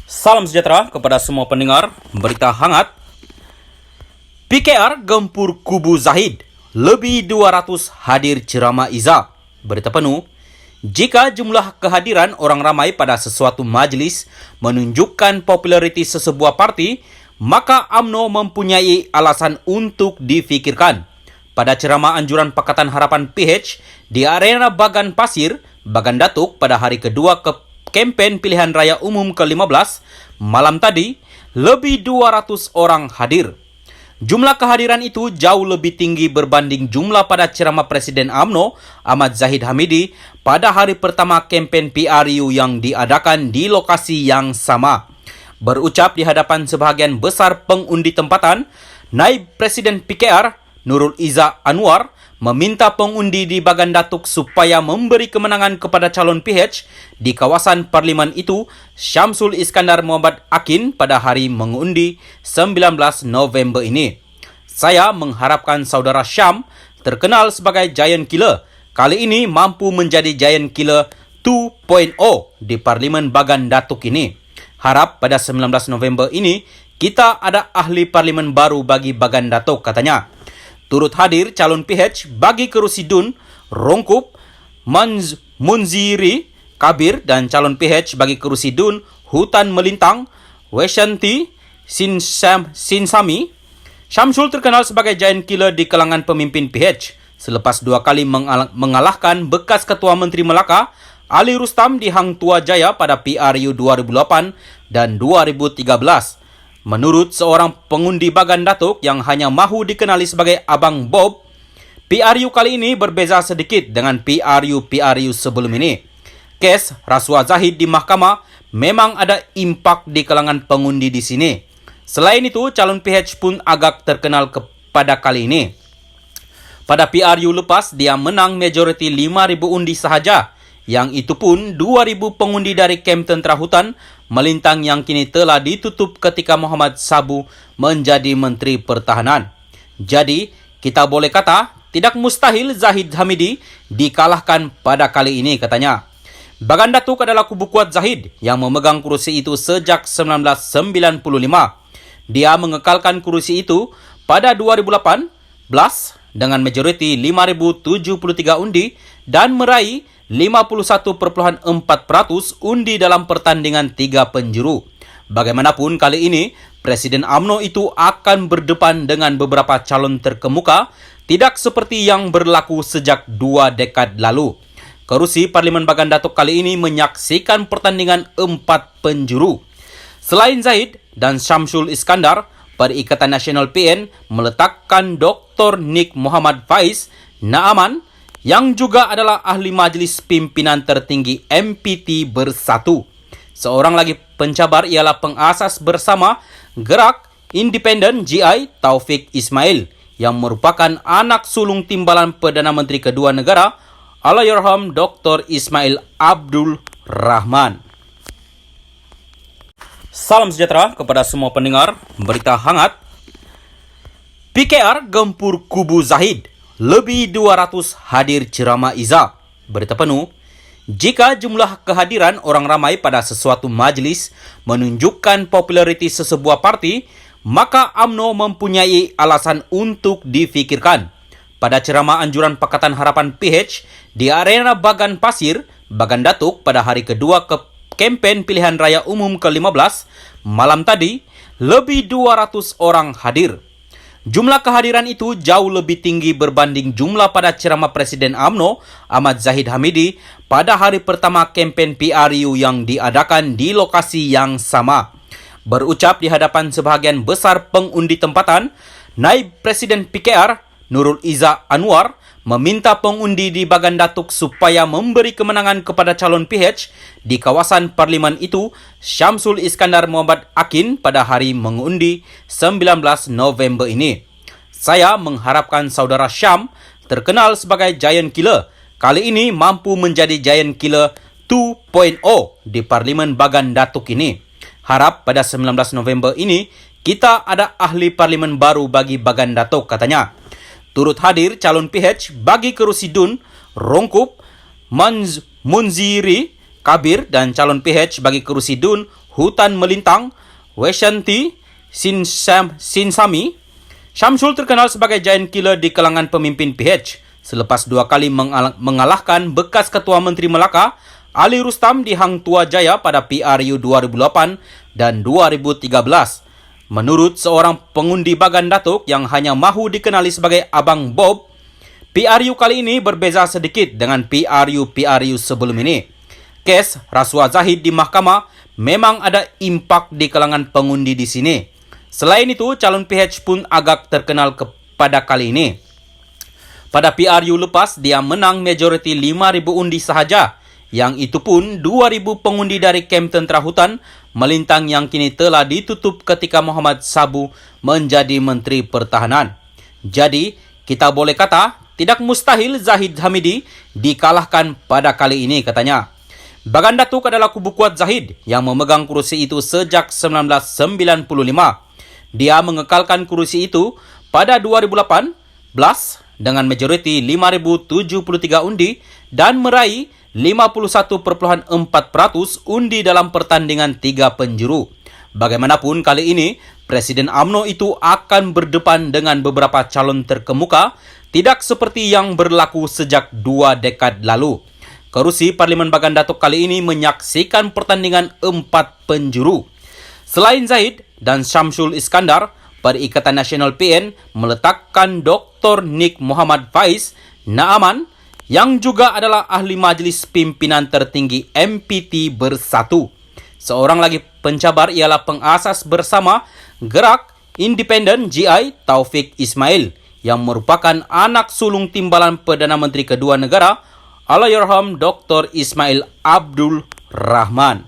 Salam sejahtera kepada semua pendengar. Berita hangat. PKR gempur kubu Zahid. Lebih 200 hadir ceramah Iza. Berita penuh. Jika jumlah kehadiran orang ramai pada sesuatu majlis menunjukkan populariti sesebuah parti, maka UMNO mempunyai alasan untuk difikirkan. Pada ceramah anjuran Pakatan Harapan PH di Arena Bagan Pasir, Bagan Datuk pada hari kedua kempen pilihan raya umum ke-15, malam tadi, lebih 200 orang hadir. Jumlah kehadiran itu jauh lebih tinggi berbanding jumlah pada ceramah Presiden UMNO, Ahmad Zahid Hamidi, pada hari pertama kempen PRU yang diadakan di lokasi yang sama. Berucap di hadapan sebahagian besar pengundi tempatan, Naib Presiden PKR, Nurul Iza Anwar, meminta pengundi di Bagan Datuk supaya memberi kemenangan kepada calon PH di kawasan parlimen itu, Syamsul Iskandar Muhammad Akin, pada hari mengundi 19 November ini. Saya mengharapkan saudara Syam, terkenal sebagai Giant Killer, kali ini mampu menjadi Giant Killer 2.0 di parlimen Bagan Datuk ini. Harap pada 19 November ini, kita ada ahli parlimen baru bagi Bagan Datuk, katanya. Turut hadir calon PH bagi kerusi Dun, Rongkup, Munziri, Kabir, dan calon PH bagi kerusi Dun, Hutan Melintang, Weshanti, Sinsami. Syamsul terkenal sebagai Giant Killer di kalangan pemimpin PH. Selepas 2 kali mengalahkan bekas Ketua Menteri Melaka, Ali Rustam di Hang Tua Jaya pada PRU 2008 dan 2013. Menurut seorang pengundi Bagan Datuk yang hanya mahu dikenali sebagai Abang Bob, PRU kali ini berbeza sedikit dengan PRU sebelum ini. Kes rasuah Zahid di mahkamah memang ada impak di kalangan pengundi di sini. Selain itu, calon PH pun agak terkenal pada kali ini. Pada PRU lepas, dia menang majoriti 5,000 undi sahaja. Yang itu pun 2,000 pengundi dari kem tentera hutan Melintang yang kini telah ditutup ketika Muhammad Sabu menjadi Menteri Pertahanan. Jadi, kita boleh kata tidak mustahil Zahid Hamidi dikalahkan pada kali ini, katanya. Bagan Datuk adalah kubu kuat Zahid yang memegang kursi itu sejak 1995. Dia mengekalkan kursi itu pada 2018 dengan majoriti 5,073 undi dan meraih 51,4% undi dalam pertandingan 3 penjuru. Bagaimanapun kali ini, Presiden UMNO itu akan berdepan dengan beberapa calon terkemuka, tidak seperti yang berlaku sejak 2 dekad lalu. Kerusi Parlimen Bagan Datuk kali ini menyaksikan pertandingan 4 penjuru. Selain Zahid dan Syamsul Iskandar, Perikatan Nasional PN meletakkan Dr. Nik Muhammad Faiz Naaman yang juga adalah ahli majlis pimpinan tertinggi MPT Bersatu. Seorang lagi pencabar ialah pengasas bersama Gerak Independen GI Taufik Ismail yang merupakan anak sulung timbalan Perdana Menteri kedua negara Allahyarham Dr. Ismail Abdul Rahman. Salam sejahtera kepada semua pendengar. Berita hangat. PKR gempur kubu Zahid. Lebih 200 hadir ceramah Iza. Berita penuh. Jika jumlah kehadiran orang ramai pada sesuatu majlis menunjukkan populariti sesebuah parti, maka UMNO mempunyai alasan untuk difikirkan. Pada ceramah anjuran Pakatan Harapan PH di Arena Bagan Pasir, Bagan Datuk pada hari kedua kempen pilihan raya umum ke-15, malam tadi, lebih 200 orang hadir. Jumlah kehadiran itu jauh lebih tinggi berbanding jumlah pada ceramah Presiden UMNO, Ahmad Zahid Hamidi, pada hari pertama kempen PRU yang diadakan di lokasi yang sama. Berucap di hadapan sebahagian besar pengundi tempatan, Naib Presiden PKR, Nurul Iza Anwar, meminta pengundi di Bagan Datuk supaya memberi kemenangan kepada calon PH di kawasan parlimen itu, Syamsul Iskandar Muhammad Akin, pada hari mengundi 19 November ini. Saya mengharapkan saudara Syam, terkenal sebagai Giant Killer, kali ini mampu menjadi Giant Killer 2.0 di parlimen Bagan Datuk ini. Harap pada 19 November ini, kita ada ahli parlimen baru bagi Bagan Datuk, katanya. Turut hadir calon PH bagi kerusi Dun, Rongkup, Munziri, Kabir, dan calon PH bagi kerusi Dun, Hutan Melintang, Weshanti Sinsami. Syamsul terkenal sebagai giant killer di kalangan pemimpin PH selepas 2 kali mengalahkan bekas Ketua Menteri Melaka Ali Rustam di Hang Tua Jaya pada PRU 2008 dan 2013. Menurut seorang pengundi Bagan Datuk yang hanya mahu dikenali sebagai Abang Bob, PRU kali ini berbeza sedikit dengan PRU sebelum ini. Kes rasuah Zahid di mahkamah memang ada impak di kalangan pengundi di sini. Selain itu, calon PH pun agak terkenal pada kali ini. Pada PRU lepas, dia menang majoriti 5,000 undi sahaja. Yang itu pun 2,000 pengundi dari kem tentera hutan Melintang yang kini telah ditutup ketika Muhammad Sabu menjadi Menteri Pertahanan. Jadi, kita boleh kata tidak mustahil Zahid Hamidi dikalahkan pada kali ini, katanya. Bagan Datuk adalah kubu kuat Zahid yang memegang kursi itu sejak 1995. Dia mengekalkan kursi itu pada 2018 dengan majoriti 5,073 undi dan meraih 51,4% undi dalam pertandingan 3 penjuru. Bagaimanapun kali ini, Presiden UMNO itu akan berdepan dengan beberapa calon terkemuka, tidak seperti yang berlaku sejak 2 dekad lalu. Kerusi Parlimen Bagan Datuk kali ini menyaksikan pertandingan 4 penjuru. Selain Zahid dan Syamsul Iskandar, Perikatan Nasional PN meletakkan Dr. Nik Muhammad Faiz Naaman yang juga adalah ahli majlis pimpinan tertinggi MPT Bersatu. Seorang lagi pencabar ialah pengasas bersama Gerak Independen GI Taufik Ismail yang merupakan anak sulung timbalan Perdana Menteri kedua negara Allahyarham Dr. Ismail Abdul Rahman.